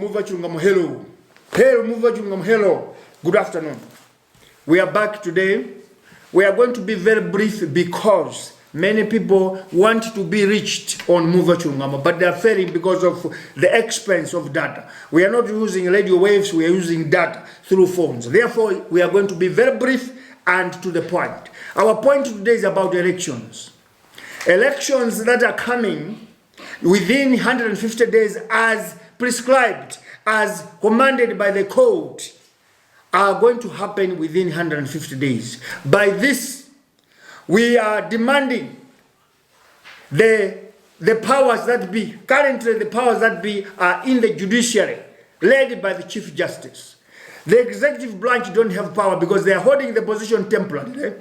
Hello. Hello. Good afternoon. We are back today. We are going to be very brief because many people want to be reached on Muva Chungama, but they are failing because of the expense of data. We are not using radio waves, we are using data through phones. Therefore, we are going to be very brief and to the point. Our point today is about elections. Elections that are coming within 150 days as prescribed, as commanded by the code, are going to happen within 150 days. By this, we are demanding the powers that be, currently the powers that be are in the judiciary, led by the Chief Justice. The executive branch don't have power because they are holding the position temporarily.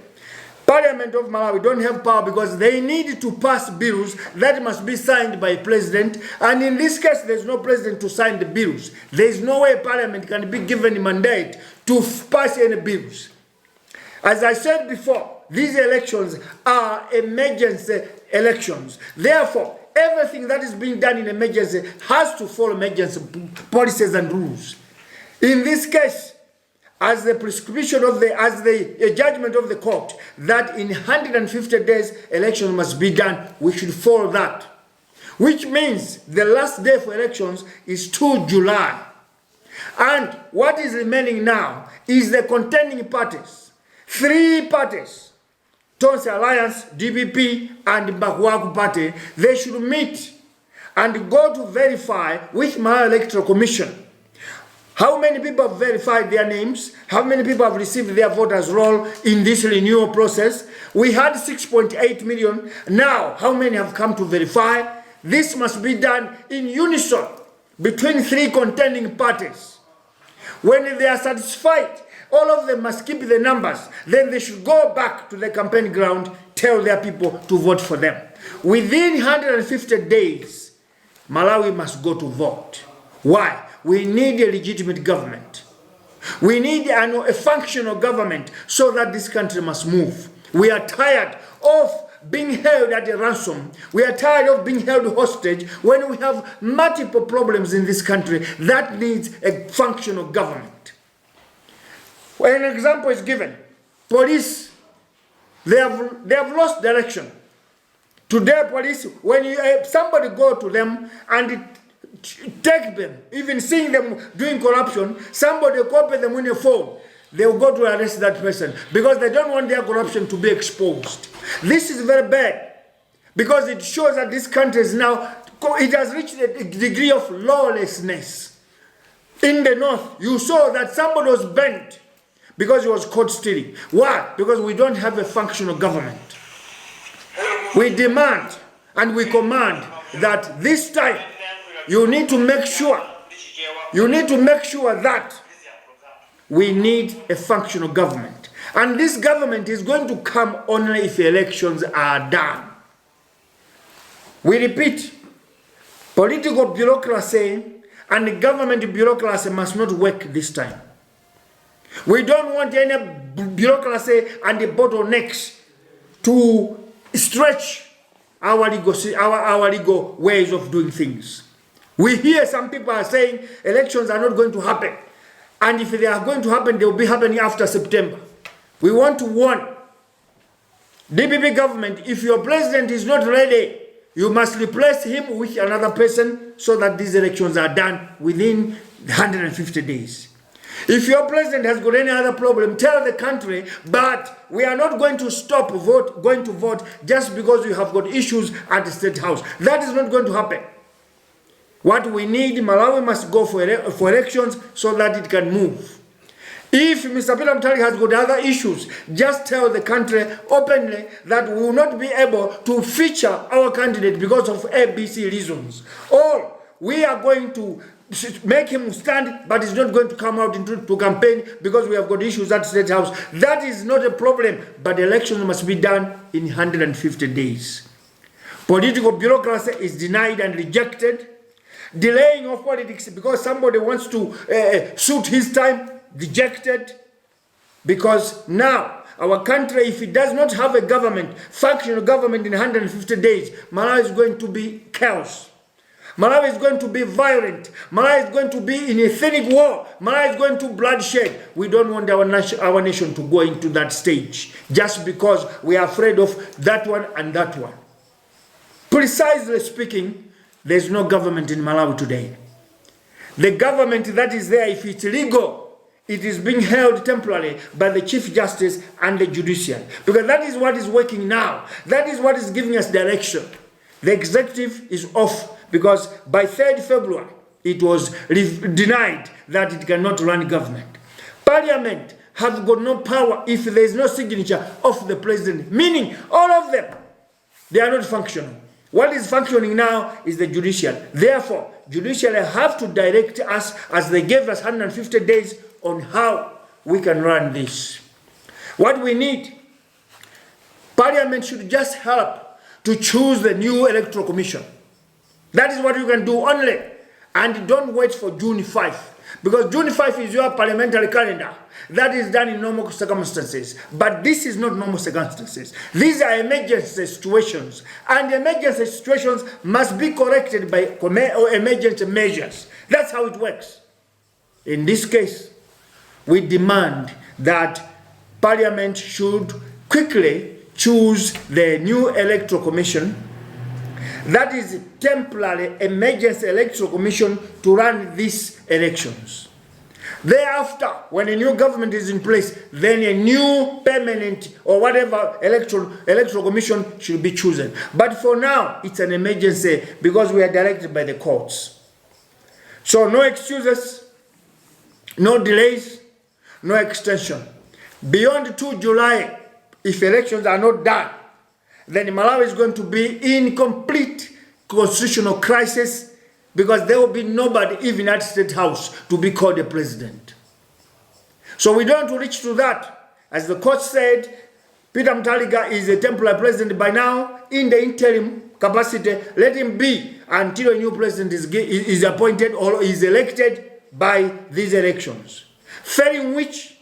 Parliament of Malawi don't have power because they need to pass bills that must be signed by president, and in this case there's no president to sign the bills. There's no way Parliament can be given a mandate to pass any bills. As I said before, these elections are emergency elections. Therefore, everything that is being done in emergency has to follow emergency policies and rules. In this case, as the prescription of the judgment of the court that in 150 days election must be done, we should follow that. Which means the last day for elections is 2 July. And what is remaining now is the contending parties. 3 parties, Tonse Alliance, DPP, and Bakwaku Party, they should meet and go to verify with my electoral commission how many people have verified their names, how many people have received their voters' roll in this renewal process. We had 6.8 million. Now, how many have come to verify? This must be done in unison between 3 contending parties. When they are satisfied, all of them must keep the numbers. Then they should go back to the campaign ground, tell their people to vote for them. Within 150 days, Malawi must go to vote. Why? We need a legitimate government. We need a functional government so that this country must move. We are tired of being held at a ransom. We are tired of being held hostage when we have multiple problems in this country that needs a functional government. An example is given. Police, they have lost direction. Today, police, when somebody go to them and take them, even seeing them doing corruption, somebody copy them in a phone, they will go to arrest that person because they don't want their corruption to be exposed. This is very bad because it shows that this country is now, it has reached a degree of lawlessness. In the north, you saw that somebody was banned because he was caught stealing. Why? Because we don't have a functional government. We demand and we command that this time you need to make sure that we need a functional government. And this government is going to come only if elections are done. We repeat, political bureaucracy and government bureaucracy must not work this time. We don't want any bureaucracy and the bottlenecks to stretch our legal ways of doing things. We hear some people are saying elections are not going to happen. And if they are going to happen, they will be happening after September. We want to warn DPP government, if your president is not ready, you must replace him with another person so that these elections are done within 150 days. If your president has got any other problem, tell the country, but we are not going to stop going to vote just because you have got issues at the State House. That is not going to happen. What we need, Malawi must go for elections so that it can move. If Mr. Peter Mutharika has got other issues, just tell the country openly that we will not be able to feature our candidate because of ABC reasons. Or we are going to make him stand, but he's not going to come out to campaign because we have got issues at State House. That is not a problem, but elections must be done in 150 days. Political bureaucracy is denied and rejected. Delaying of politics because somebody wants to suit his time, rejected. Because now, our country, if it does not have a government, functional government in 150 days, Malawi is going to be chaos. Malawi is going to be violent. Malawi is going to be in a ethnic war. Malawi is going to bloodshed. We don't want our nation to go into that stage just because we are afraid of that one and that one. Precisely speaking, there's no government in Malawi today. The government that is there, if it's legal, it is being held temporarily by the Chief Justice and the judiciary. Because that is what is working now. That is what is giving us direction. The executive is off because by 3rd February, it was denied that it cannot run government. Parliament has got no power if there is no signature of the president, meaning all of them, they are not functional. What is functioning now is the judiciary. Therefore, judiciary have to direct us, as they gave us 150 days, on how we can run this. What we need, Parliament should just help to choose the new electoral commission. That is what you can do only. And don't wait for June 5. Because June 5 is your parliamentary calendar. That is done in normal circumstances. But this is not normal circumstances. These are emergency situations. And emergency situations must be corrected by emergency measures. That's how it works. In this case, we demand that Parliament should quickly choose the new electoral commission. That is temporary emergency electoral commission to run these elections. Thereafter, when a new government is in place, then a new permanent or whatever electoral commission should be chosen. But for now, it's an emergency because we are directed by the courts. So no excuses, no delays, no extension. Beyond 2 July, if elections are not done, then Malawi is going to be in complete constitutional crisis because there will be nobody even at State House to be called a president. So we don't reach to that. As the court said, Peter Mutharika is a temporary president by now in the interim capacity. Let him be until a new president is appointed or is elected by these elections. Failing which,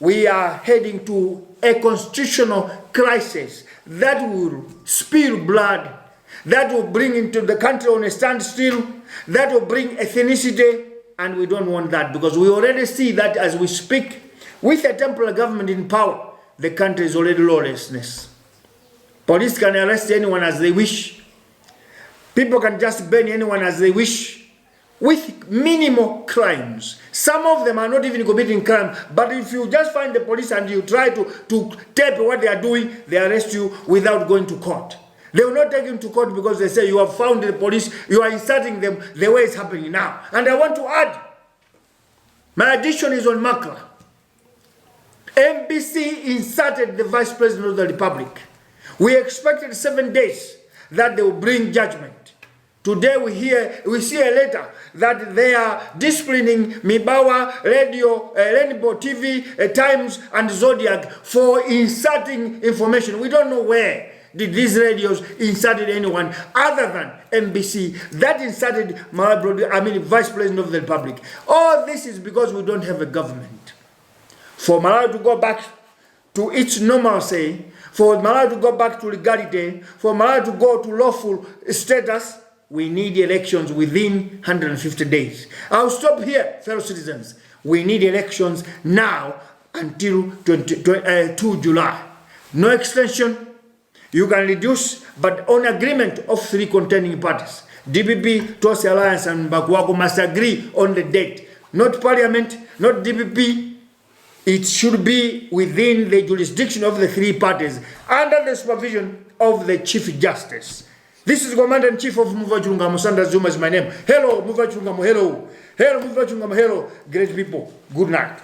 we are heading to a constitutional crisis that will spill blood, that will bring into the country on a standstill, that will bring ethnicity, and we don't want that because we already see that as we speak, with a temporary government in power, the country is already lawlessness. Police can arrest anyone as they wish. People can just burn anyone as they wish, with minimal crimes. Some of them are not even committing crime, but if you just find the police and you try to tape what they are doing, they arrest you without going to court. They will not take you to court because they say you have found the police, you are insulting them the way it's happening now. And I want to add, my addition is on Makla. MBC inserted the Vice President of the Republic. We expected 7 days that they will bring judgment. Today we see a letter that they are disciplining Mibawa, Radio, Rainbow TV, Times, and Zodiac for inserting information. We don't know where did these radios inserted anyone other than MBC that inserted Vice President of the Republic. All this is because we don't have a government. For Malawi to go back to its normalcy, for Malawi to go back to legality, for Malawi to go to lawful status, we need elections within 150 days. I'll stop here, fellow citizens. We need elections now until 2 July. No extension. You can reduce, but on agreement of 3 contending parties. DPP, Tosi Alliance, and Bakwago must agree on the date. Not Parliament, not DPP. It should be within the jurisdiction of the 3 parties, under the supervision of the Chief Justice. This is Commander-in-Chief of Muvi Chilungamo. Sandra Zuma is my name. Hello, Muvi Chilungamo. Hello. Hello, Muvi Chilungamo. Hello, great people. Good night.